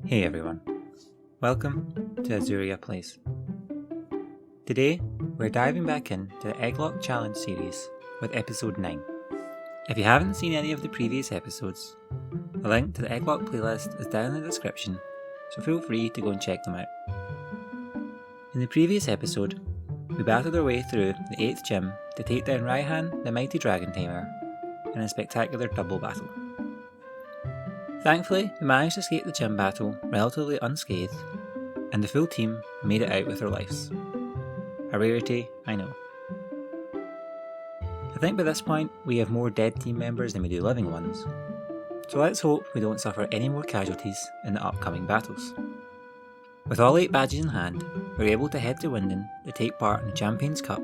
Hey everyone, welcome to Azuria Plays. Today, we're diving back into the Egglocke Challenge series with episode 9. If you haven't seen any of the previous episodes, the link to the Egglocke playlist is down in the description, so feel free to go and check them out. In the previous episode, we battled our way through the 8th gym to take down Raihan, the mighty dragon tamer, in a spectacular double battle. Thankfully, we managed to escape the gym battle relatively unscathed, and the full team made it out with their lives. A rarity, I know. I think by this point we have more dead team members than we do living ones, so let's hope we don't suffer any more casualties in the upcoming battles. With all 8 badges in hand, we're able to head to Wyndon to take part in the Champions Cup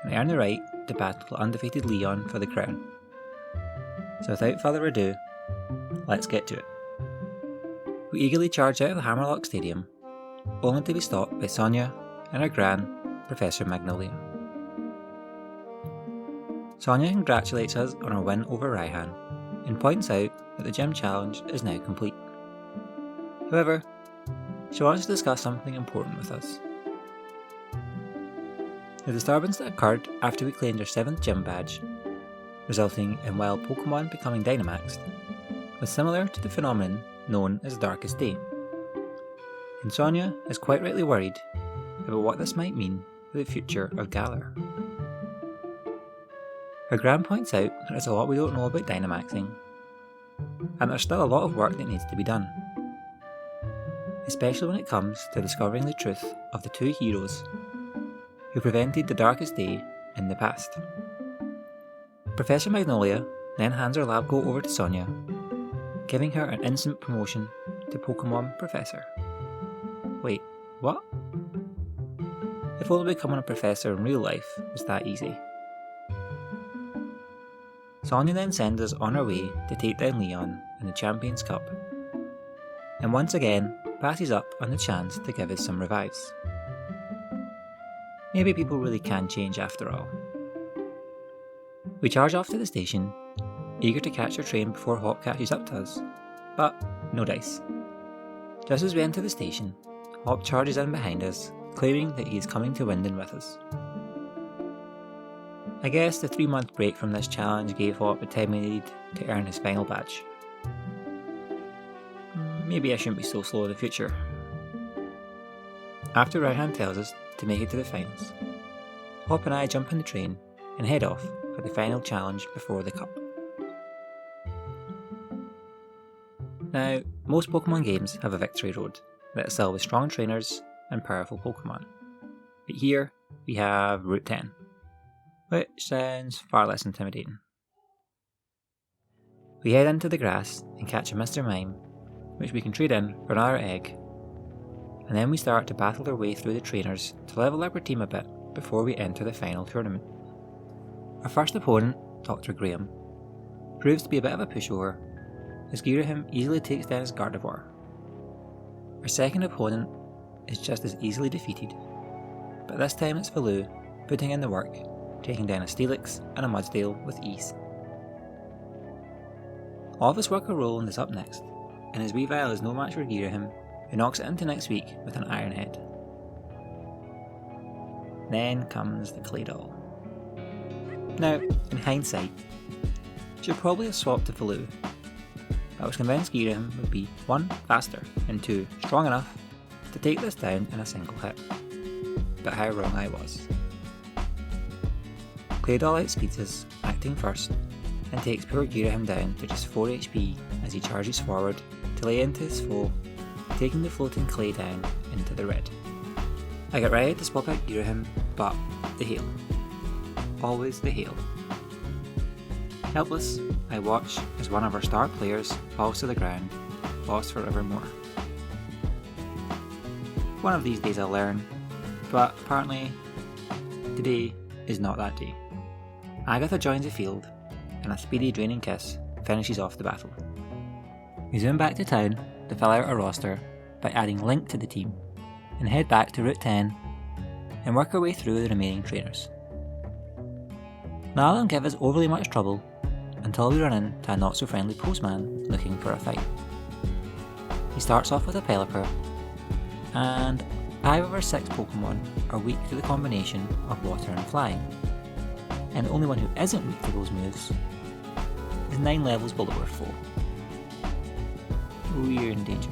and earn the right to battle undefeated Leon for the crown. So without further ado, let's get to it. We eagerly charge out of the Hammerlock Stadium, only to be stopped by Sonia and her gran, Professor Magnolia. Sonia congratulates us on our win over Raihan and points out that the gym challenge is now complete. However, she wants to discuss something important with us. The disturbance that occurred after we claimed our 7th gym badge, resulting in wild Pokemon becoming Dynamaxed, was similar to the phenomenon known as Darkest Day, and Sonia is quite rightly worried about what this might mean for the future of Galar. Her gran points out that there's a lot we don't know about Dynamaxing, and there's still a lot of work that needs to be done, especially when it comes to discovering the truth of the 2 heroes who prevented the Darkest Day in the past. Professor Magnolia then hands her lab coat over to Sonia, giving her an instant promotion to Pokemon Professor. Wait, what? If only becoming a professor in real life was that easy. Sonia then sends us on our way to take down Leon in the Champions Cup, and once again passes up on the chance to give us some revives. Maybe people really can change after all. We charge off to the station, eager to catch our train before Hop catches up to us, but no dice. Just as we enter the station, Hop charges in behind us, claiming that he is coming to Wyndon with us. I guess the 3-month break from this challenge gave Hop the time he needed to earn his final badge. Maybe I shouldn't be so slow in the future. After Raihan tells us to make it to the finals, Hop and I jump on the train and head off for the final challenge before the cup. Now, most Pokemon games have a victory road that is filled with strong trainers and powerful Pokemon, but here we have Route 10, which sounds far less intimidating. We head into the grass and catch a Mr. Mime, which we can trade in for another egg, and then we start to battle our way through the trainers to level up our team a bit before we enter the final tournament. Our first opponent, Dr. Graham, proves to be a bit of a pushover, as Girahim easily takes down his Gardevoir. Our second opponent is just as easily defeated, but this time it's Valoo putting in the work, taking down a Steelix and a Mudsdale with ease. All of us work a role in this up next, and his Weavile is no match for Girahim, who knocks it into next week with an Iron Head. Then comes the Claydol. Now, in hindsight, I should probably have swapped to Valoo, but I was convinced Girahim would be 1. Faster, and 2. Strong enough to take this down in a single hit. But how wrong I was. Claydol outspeeds us, acting first, and takes poor Girahim down to just 4 HP as he charges forward to lay into his foe, taking the floating clay down into the red. I get ready to swap out Girahim, but the hail. Always the hail. Helpless, I watch as one of our star players falls to the ground, lost forevermore. One of these days I'll learn, but apparently today is not that day. Agatha joins the field, and a speedy draining kiss finishes off the battle. We zoom back to town to fill out our roster by adding Link to the team, and head back to Route 10 and work our way through the remaining trainers. None of them give us overly much trouble until we run into a not so friendly postman looking for a fight. He starts off with a Pelipper, and 5 of our 6 Pokemon are weak to the combination of water and flying, and the only one who isn't weak to those moves is 9 levels below our foe. We're in danger.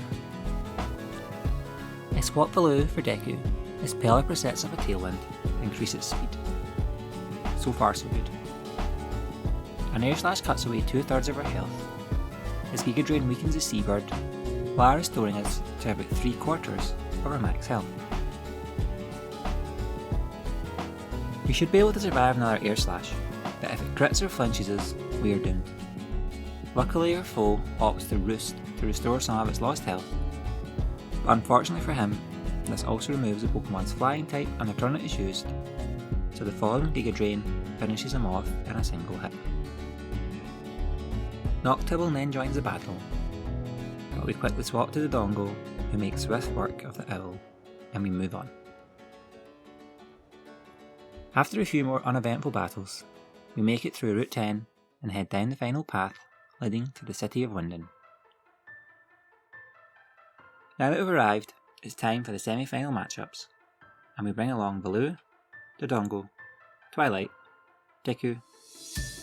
I swap below for Deku as Pelipper sets up a Tailwind to increase its speed. So far so good. An Air Slash cuts away 2/3 of our health as Giga Drain weakens the Seabird while restoring us to about 3/4 of our max health. We should be able to survive another Air Slash, but if it crits or flinches us, we are doomed. Luckily our foe opts to Roost to restore some of its lost health, but unfortunately for him, this also removes the Pokemon's flying type and the turn it is used, so the following Giga Drain finishes him off in a single hit. Noctibble then joins the battle, but we quickly swap to the Dongo, who makes swift work of the Owl, and we move on. After a few more uneventful battles, we make it through Route 10 and head down the final path leading to the city of Wyndon. Now that we've arrived, it's time for the semi-final matchups, and we bring along Baloo, Dodongo, Twilight, Deku,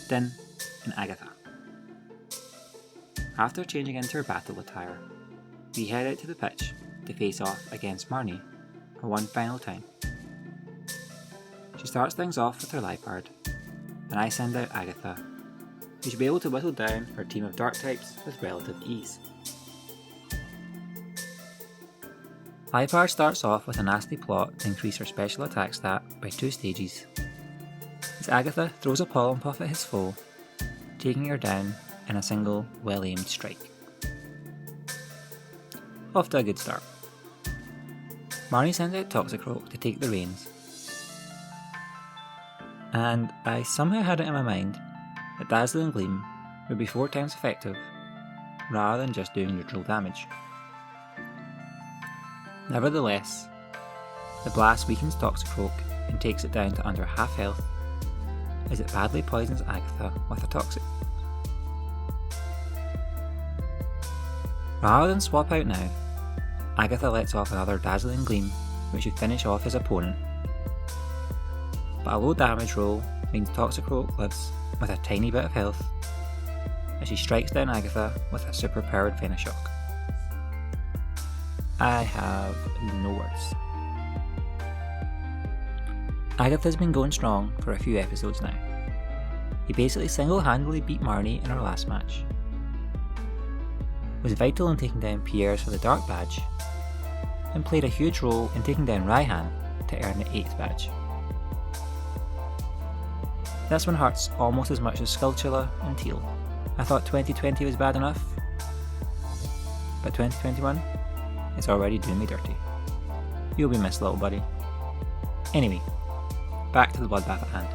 Din, and Agatha. After changing into her battle attire, we head out to the pitch to face off against Marnie for one final time. She starts things off with her Liepard, and I send out Agatha, who should be able to whittle down her team of dark types with relative ease. Liepard starts off with a nasty plot to increase her special attack stat by 2 stages, as Agatha throws a Pollen Puff at his foe, taking her down in a single well-aimed strike. Off to a good start. Marnie sends out Toxicroak to take the reins, and I somehow had it in my mind that Dazzling Gleam would be 4 times effective rather than just doing neutral damage. Nevertheless, the blast weakens Toxicroak and takes it down to under half health as it badly poisons Agatha with a Toxic. Rather than swap out now, Agatha lets off another Dazzling Gleam which should finish off his opponent, but a low damage roll means Toxicroak lives with a tiny bit of health as she strikes down Agatha with a super powered Venoshock. I have no words. Agatha's been going strong for a few episodes now. He basically single-handedly beat Marnie in her last match, was vital in taking down Pierre's for the Dark Badge, and played a huge role in taking down Raihan to earn the 8th badge. This one hurts almost as much as Skulltula and Teal. I thought 2020 was bad enough, but 2021 is already doing me dirty. You'll be missed, little buddy. Anyway, back to the bloodbath at hand.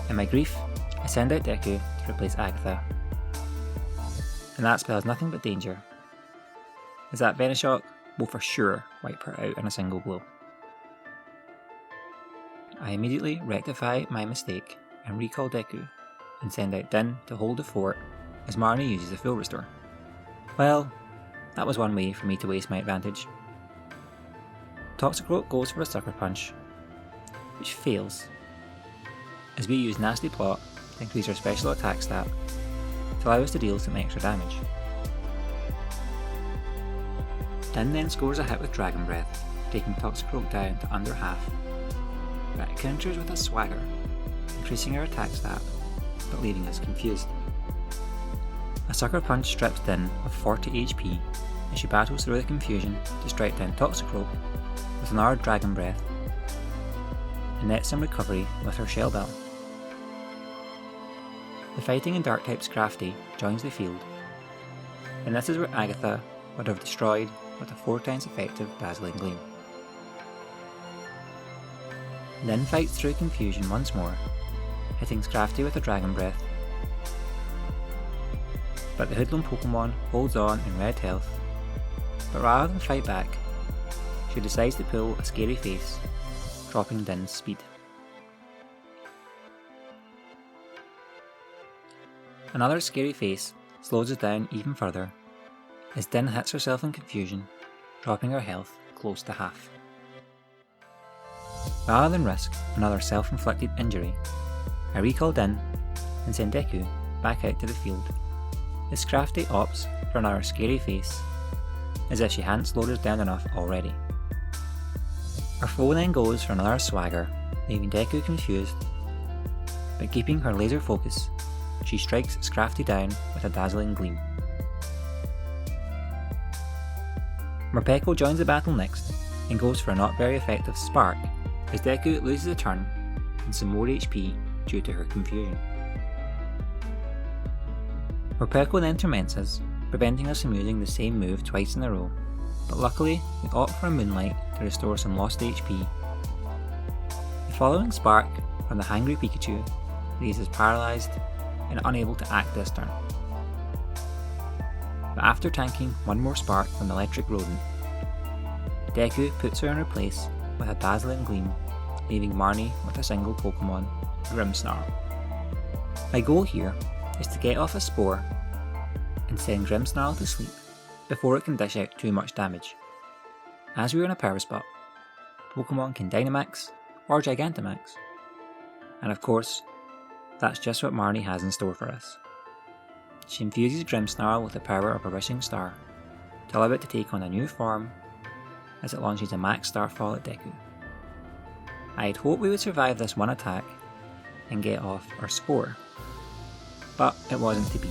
In my grief, I send out Deku to replace Agatha, and that spells nothing but danger, as that Venoshock will for sure wipe her out in a single blow. I immediately rectify my mistake and recall Deku, and send out Din to hold the fort as Marnie uses the full restore. Well, that was one way for me to waste my advantage. Toxicroak goes for a Sucker Punch, which fails, as we use Nasty Plot to increase our special attack stat to allow us to deal some extra damage. Din then scores a hit with Dragon Breath, taking Toxicroak down to under half, but it counters with a Swagger, increasing our attack stat but leaving us confused. A Sucker Punch strips Din of 40 HP as she battles through the confusion to strike down Toxicroak with another Dragon Breath and nets some recovery with her Shell Bell. The Fighting and Dark type Crafty joins the field, and this is where Agatha would have destroyed with a 4 times effective Dazzling Gleam. Din fights through confusion once more, hitting Scrafty with a Dragon Breath, but the hoodlum Pokemon holds on in red health, but rather than fight back, she decides to pull a Scary Face, dropping Din's speed. Another Scary Face slows us down even further, as Din hits herself in confusion, dropping her health close to half. Rather than risk another self-inflicted injury, I recall Din and send Deku back out to the field, as Crafty opts for another scary face, as if she hadn't slowed us down enough already. Our foe then goes for another swagger, leaving Deku confused, but keeping her laser focus, she strikes Scrafty down with a dazzling gleam. Morpeko joins the battle next, and goes for a not very effective spark, as Deku loses a turn and some more HP due to her confusion. Morpeko then torments us, preventing us from using the same move twice in a row, but luckily we opt for a Moonlight to restore some lost HP. The following spark from the hangry Pikachu leaves us paralysed and unable to act this turn. But after tanking one more spark from the Electric Rodent, Deku puts her in her place with a dazzling gleam, leaving Marnie with a single Pokemon, Grimmsnarl. My goal here is to get off a Spore and send Grimmsnarl to sleep before it can dish out too much damage. As we are in a power spot, Pokemon can Dynamax or Gigantamax, and of course, that's just what Marnie has in store for us. She infuses Grimmsnarl with the power of a wishing star, to allow it to take on a new form as it launches a max starfall at Deku. I had hoped we would survive this one attack and get off our Spore, but it wasn't to be.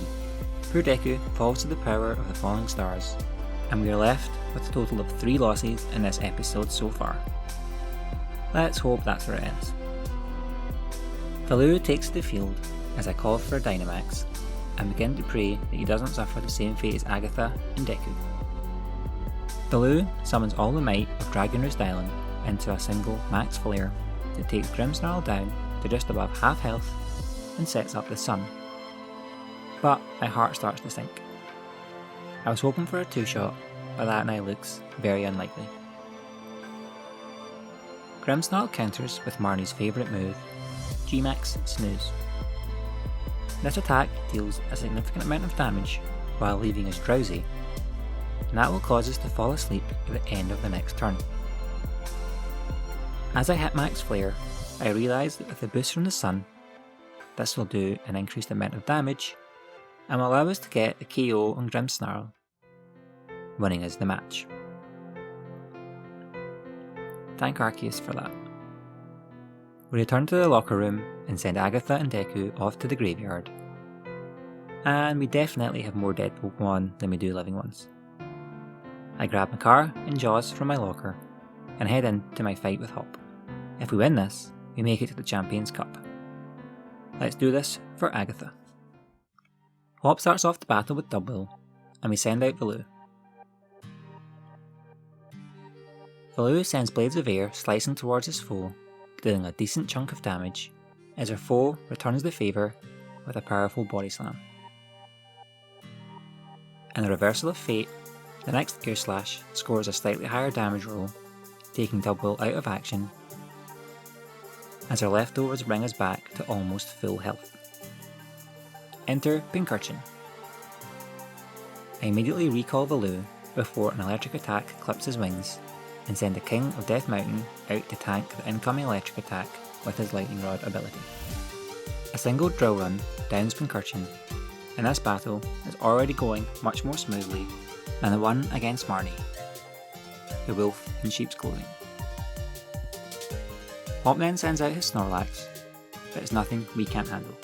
Poor Deku falls to the power of the falling stars, and we are left with a total of 3 losses in this episode so far. Let's hope that's where it ends. Valoo takes the field as I call for a Dynamax, and begin to pray that he doesn't suffer the same fate as Agatha and Deku. Valoo summons all the might of Dragon Roost Island into a single max flare that takes Grimmsnarl down to just above half health and sets up the sun. But my heart starts to sink. I was hoping for a 2-shot, but that now looks very unlikely. Grimmsnarl counters with Marnie's favourite move, G-Max Snooze. This attack deals a significant amount of damage while leaving us drowsy, and that will cause us to fall asleep at the end of the next turn. As I hit max flare, I realise that with the boost from the sun, this will do an increased amount of damage and will allow us to get the KO on Grimmsnarl, winning us the match. Thank Arceus for that. We return to the locker room and send Agatha and Deku off to the graveyard. And we definitely have more dead Pokemon than we do living ones. I grab my car and Jaws from my locker and head into my fight with Hop. If we win this, we make it to the Champions Cup. Let's do this for Agatha. Hop starts off the battle with Dubwill, and we send out Valoo. Valoo sends Blades of Air slicing towards his foe, dealing a decent chunk of damage, as her foe returns the favour with a powerful Body Slam. In a reversal of fate, the next Gear Slash scores a slightly higher damage roll, taking Dubwill out of action, as our leftovers bring us back to almost full health. Enter Pincurchin. I immediately recall Valoo before an electric attack clips his wings, and send the King of Death Mountain out to tank the incoming electric attack with his Lightning Rod ability. A single drill run downs Pincurchin, and this battle is already going much more smoothly than the one against Marnie, the wolf in sheep's clothing. Hop then sends out his Snorlax, but it's nothing we can't handle.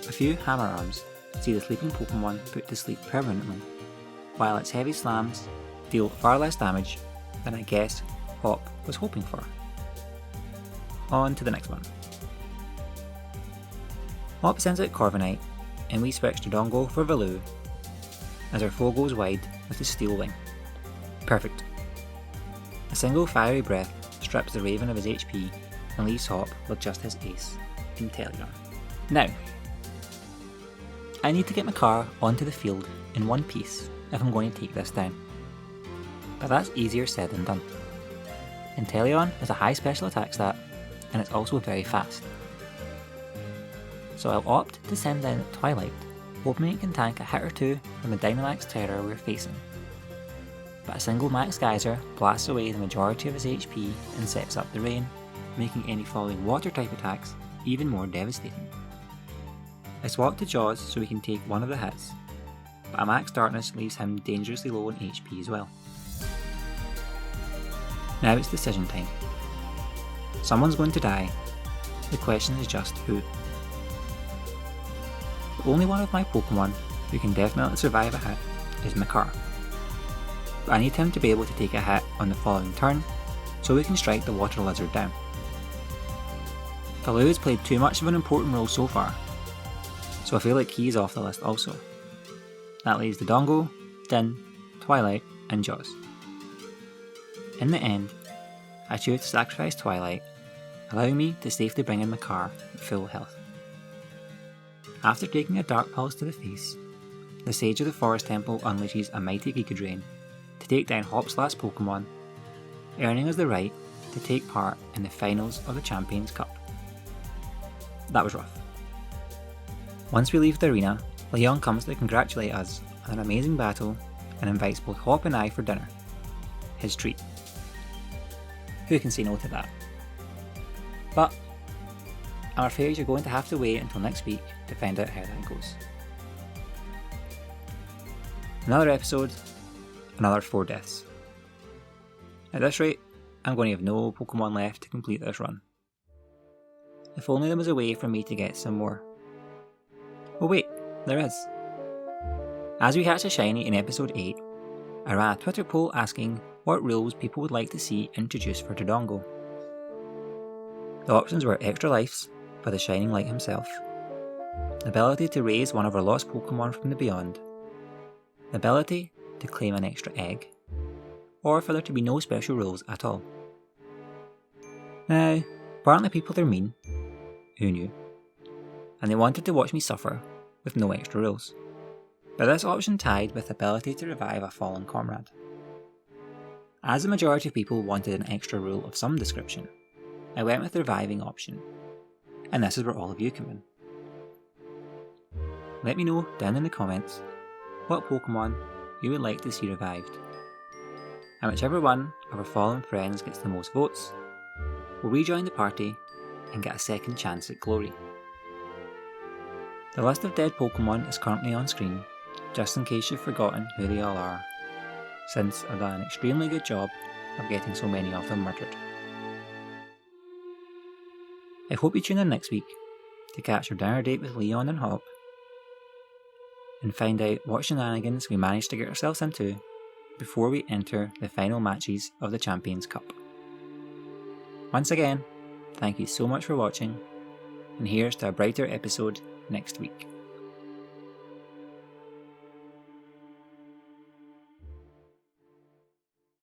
A few Hammer Arms see the sleeping Pokemon put to sleep permanently, while its heavy slams deal far less damage than I guess Hop was hoping for. On to the next one. Hop sends out Corviknight, and we switch to Dongo for Valoo, as our foe goes wide with his Steel Wing. Perfect. A single Fiery Breath strips the Raven of his HP and leaves Hop with just his ace, Inteleon. Now, I need to get my car onto the field in one piece if I'm going to take this down. But that's easier said than done. Inteleon has a high special attack stat, and it's also very fast. So I'll opt to send down Twilight hoping it can tank a hit or two from the Dynamax terror we're facing. But a single Max Geyser blasts away the majority of his HP and sets up the rain, making any falling water type attacks even more devastating. I swap to Jaws so we can take one of the hits, but a Max Darkness leaves him dangerously low on HP as well. Now it's decision time. Someone's going to die. The question is just who. The only one of my Pokemon who can definitely survive a hit is Makar. But I need him to be able to take a hit on the following turn so we can strike the Water Lizard down. Faloo has played too much of an important role so far, so I feel like he's off the list also. That leaves the Dongo, Din, Twilight and Jaws. In the end, I choose to sacrifice Twilight, allowing me to safely bring in Makar at full health. After taking a Dark Pulse to the face, the Sage of the Forest Temple unleashes a mighty Giga Drain to take down Hop's last Pokemon, earning us the right to take part in the finals of the Champions Cup. That was rough. Once we leave the arena, Leon comes to congratulate us on an amazing battle and invites both Hop and I for dinner. His treat. Who can say no to that? But I'm afraid you're going to have to wait until next week to find out how that goes. Another episode, another 4 deaths. At this rate, I'm going to have no Pokemon left to complete this run. If only there was a way for me to get some more. Oh wait, there is. As we catch a shiny in episode 8, I ran a Twitter poll asking what rules people would like to see introduced for Dodongo. The options were extra lives for the Shining Light himself, the ability to raise one of our lost Pokemon from the beyond, the ability to claim an extra egg, or for there to be no special rules at all. Now, apparently people are mean. Who knew? And they wanted to watch me suffer with no extra rules. But this option tied with the ability to revive a fallen comrade. As the majority of people wanted an extra rule of some description, I went with the reviving option, and this is where all of you come in. Let me know down in the comments what Pokemon you would like to see revived, and whichever one of our fallen friends gets the most votes will rejoin the party and get a second chance at glory. The list of dead Pokemon is currently on screen, just in case you've forgotten who they all are, since I've done an extremely good job of getting so many of them murdered. I hope you tune in next week to catch our dinner date with Leon and Hop, and find out what shenanigans we managed to get ourselves into before we enter the final matches of the Champions Cup. Once again, thank you so much for watching, and here's to a brighter episode next week.